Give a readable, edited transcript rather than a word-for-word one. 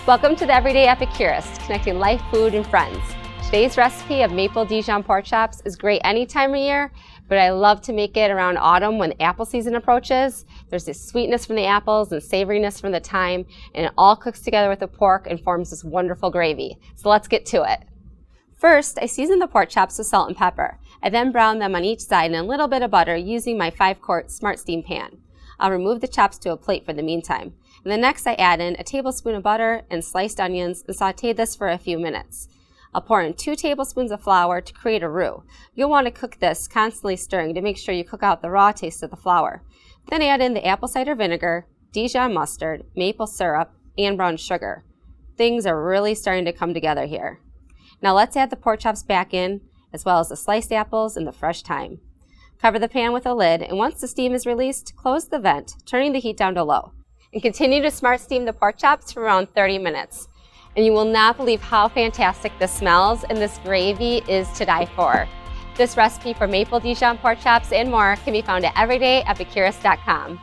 Welcome to the Everyday Epicurist, connecting life, food, and friends. Today's recipe of maple Dijon pork chops is great any time of year, but I love to make it around autumn when apple season approaches. There's this sweetness from the apples and savoriness from the thyme, and it all cooks together with the pork and forms this wonderful gravy. So let's get to it. First, I season the pork chops with salt and pepper. I then brown them on each side in a little bit of butter using my 5-quart Smart Steam pan. I'll remove the chops to a plate for the meantime. And then next I add in a tablespoon of butter and sliced onions and saute this for a few minutes. I'll pour in 2 tablespoons of flour to create a roux. You'll want to cook this, constantly stirring to make sure you cook out the raw taste of the flour. Then add in the apple cider vinegar, Dijon mustard, maple syrup, and brown sugar. Things are really starting to come together here. Now let's add the pork chops back in, as well as the sliced apples and the fresh thyme. Cover the pan with a lid, and once the steam is released, close the vent, turning the heat down to low. And continue to Smart Steam the pork chops for around 30 minutes. And you will not believe how fantastic this smells, and this gravy is to die for. This recipe for maple Dijon pork chops and more can be found at everydayepicurist.com.